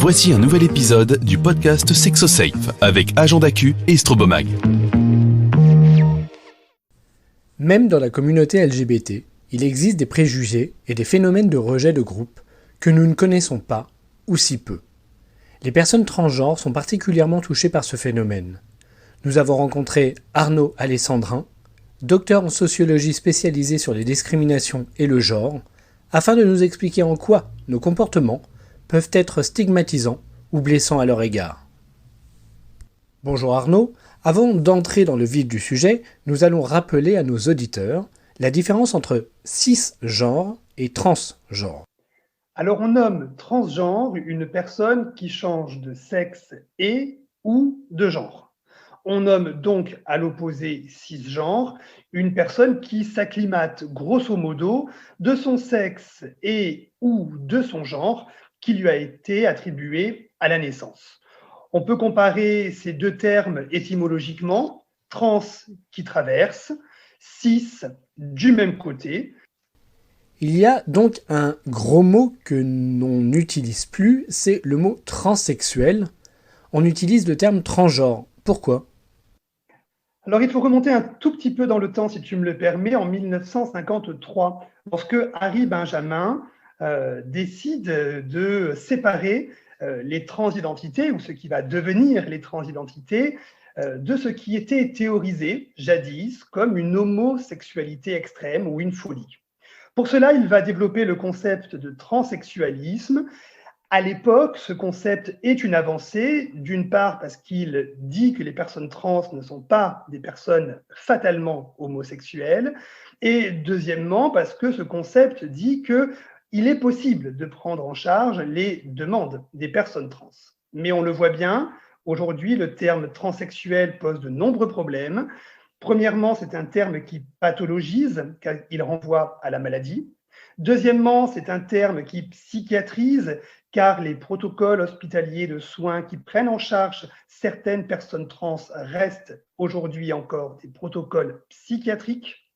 Voici un nouvel épisode du podcast SexoSafe avec Agent d'Accu et Strobomag. Même dans la communauté LGBT, il existe des préjugés et des phénomènes de rejet de groupe que nous ne connaissons pas, ou si peu. Les personnes transgenres sont particulièrement touchées par ce phénomène. Nous avons rencontré Arnaud Alessandrin, docteur en sociologie spécialisé sur les discriminations et le genre, afin de nous expliquer en quoi nos comportements peuvent être stigmatisants ou blessants à leur égard. Bonjour Arnaud, avant d'entrer dans le vif du sujet, nous allons rappeler à nos auditeurs la différence entre cisgenre et transgenre. Alors on nomme transgenre une personne qui change de sexe et ou de genre. On nomme donc à l'opposé cisgenre une personne qui s'acclimate grosso modo de son sexe et ou de son genre qui lui a été attribué à la naissance. On peut comparer ces deux termes étymologiquement, trans qui traverse, cis du même côté. Il y a donc un gros mot que l'on n'utilise plus, c'est le mot transsexuel. On utilise le terme transgenre. Pourquoi ? Alors il faut remonter un tout petit peu dans le temps, si tu me le permets, en 1953, lorsque Harry Benjamin décide de séparer les transidentités, ou ce qui va devenir les transidentités, de ce qui était théorisé jadis comme une homosexualité extrême ou une folie. Pour cela, il va développer le concept de transsexualisme. À l'époque, ce concept est une avancée, d'une part parce qu'il dit que les personnes trans ne sont pas des personnes fatalement homosexuelles, et deuxièmement parce que ce concept dit qu'il est possible de prendre en charge les demandes des personnes trans. Mais on le voit bien, aujourd'hui, le terme transsexuel pose de nombreux problèmes. Premièrement, c'est un terme qui pathologise, car il renvoie à la maladie. Deuxièmement, c'est un terme qui psychiatrise, car les protocoles hospitaliers de soins qui prennent en charge certaines personnes trans restent aujourd'hui encore des protocoles psychiatriques.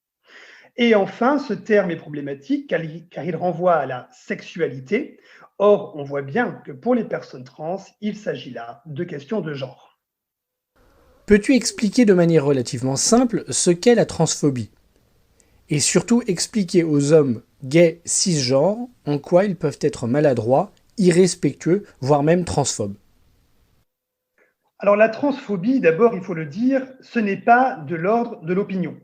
Et enfin, ce terme est problématique car il renvoie à la sexualité. Or, on voit bien que pour les personnes trans, il s'agit là de questions de genre. Peux-tu expliquer de manière relativement simple ce qu'est la transphobie ? Et surtout expliquer aux hommes gays cisgenres en quoi ils peuvent être maladroits, irrespectueux, voire même transphobes. Alors la transphobie, d'abord, il faut le dire, ce n'est pas de l'ordre de l'opinion.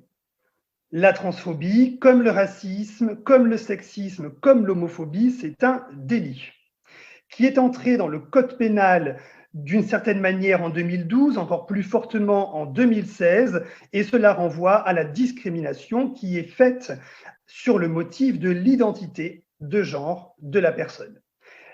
La transphobie, comme le racisme, comme le sexisme, comme l'homophobie, c'est un délit qui est entré dans le code pénal d'une certaine manière en 2012, encore plus fortement en 2016, et cela renvoie à la discrimination qui est faite sur le motif de l'identité de genre de la personne.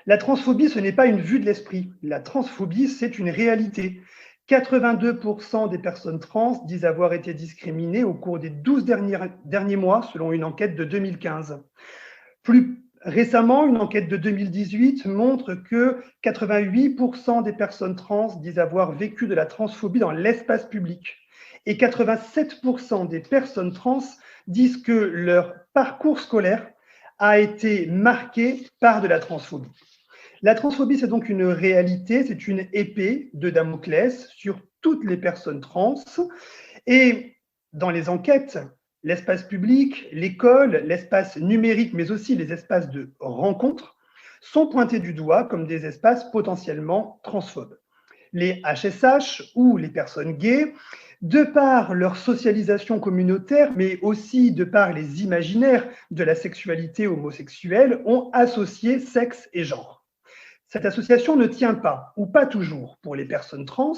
La transphobie, ce n'est pas une vue de l'esprit. La transphobie, c'est une réalité. 82% des personnes trans disent avoir été discriminées au cours des 12 derniers mois, selon une enquête de 2015. Plus récemment, une enquête de 2018 montre que 88% des personnes trans disent avoir vécu de la transphobie dans l'espace public. Et 87% des personnes trans disent que leur parcours scolaire a été marqué par de la transphobie. La transphobie, c'est donc une réalité, c'est une épée de Damoclès sur toutes les personnes trans. Et dans les enquêtes, l'espace public, l'école, l'espace numérique, mais aussi les espaces de rencontre, sont pointés du doigt comme des espaces potentiellement transphobes. Les HSH ou les personnes gays, de par leur socialisation communautaire, mais aussi de par les imaginaires de la sexualité homosexuelle, ont associé sexe et genre. Cette association ne tient pas, ou pas toujours, pour les personnes trans,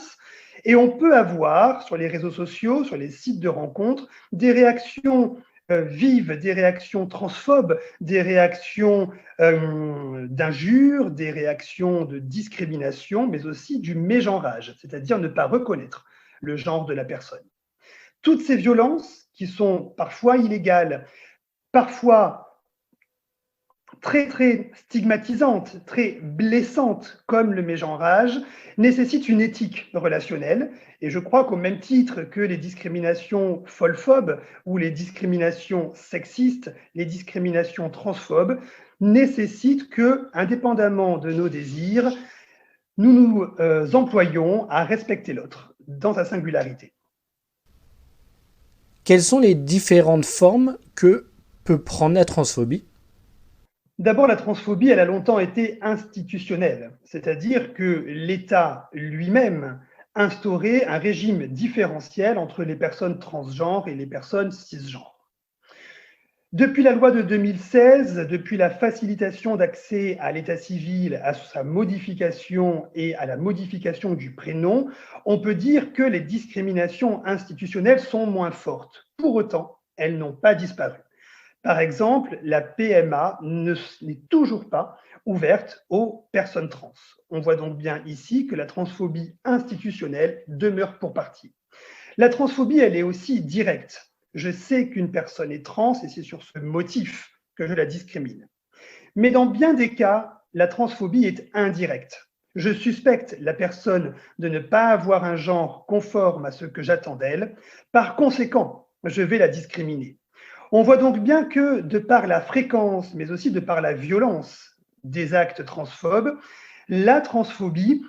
et on peut avoir sur les réseaux sociaux, sur les sites de rencontres, des réactions vives, des réactions transphobes, des réactions d'injures, des réactions de discrimination, mais aussi du mégenrage, c'est-à-dire ne pas reconnaître le genre de la personne. Toutes ces violences, qui sont parfois illégales, parfois très très stigmatisante, très blessante comme le mégenrage, nécessite une éthique relationnelle. Et je crois qu'au même titre que les discriminations folphobes ou les discriminations sexistes, les discriminations transphobes nécessitent que, indépendamment de nos désirs, nous nous employons à respecter l'autre dans sa singularité. Quelles sont les différentes formes que peut prendre la transphobie ? D'abord, la transphobie, elle a longtemps été institutionnelle, c'est-à-dire que l'État lui-même instaurait un régime différentiel entre les personnes transgenres et les personnes cisgenres. Depuis la loi de 2016, depuis la facilitation d'accès à l'état civil, à sa modification et à la modification du prénom, on peut dire que les discriminations institutionnelles sont moins fortes. Pour autant, elles n'ont pas disparu. Par exemple, la PMA n'est toujours pas ouverte aux personnes trans. On voit donc bien ici que la transphobie institutionnelle demeure pour partie. La transphobie, elle est aussi directe. Je sais qu'une personne est trans et c'est sur ce motif que je la discrimine. Mais dans bien des cas, la transphobie est indirecte. Je suspecte la personne de ne pas avoir un genre conforme à ce que j'attends d'elle. Par conséquent, je vais la discriminer. On voit donc bien que, de par la fréquence, mais aussi de par la violence des actes transphobes, la transphobie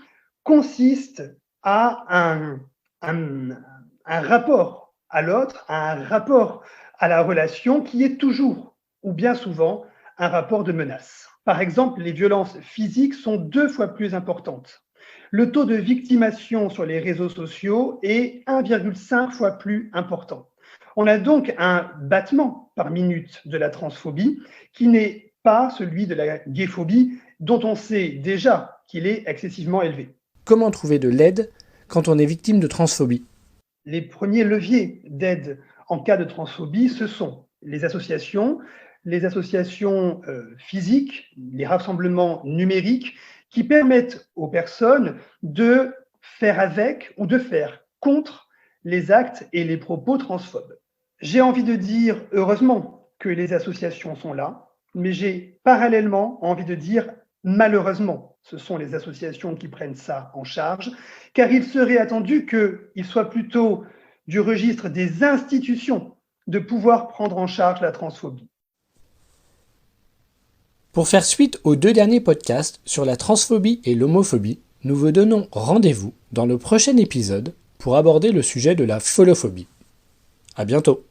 consiste à un rapport à l'autre, à un rapport à la relation qui est toujours, ou bien souvent, un rapport de menace. Par exemple, les violences physiques sont 2 fois plus importantes. Le taux de victimation sur les réseaux sociaux est 1,5 fois plus important. On a donc un battement par minute de la transphobie qui n'est pas celui de la gayphobie dont on sait déjà qu'il est excessivement élevé. Comment trouver de l'aide quand on est victime de transphobie ? Les premiers leviers d'aide en cas de transphobie, ce sont les associations physiques, les rassemblements numériques qui permettent aux personnes de faire avec ou de faire contre les actes et les propos transphobes. J'ai envie de dire, heureusement, que les associations sont là, mais j'ai parallèlement envie de dire, malheureusement, ce sont les associations qui prennent ça en charge, car il serait attendu qu'il soit plutôt du registre des institutions de pouvoir prendre en charge la transphobie. Pour faire suite aux 2 derniers podcasts sur la transphobie et l'homophobie, nous vous donnons rendez-vous dans le prochain épisode pour aborder le sujet de la folophobie. À bientôt.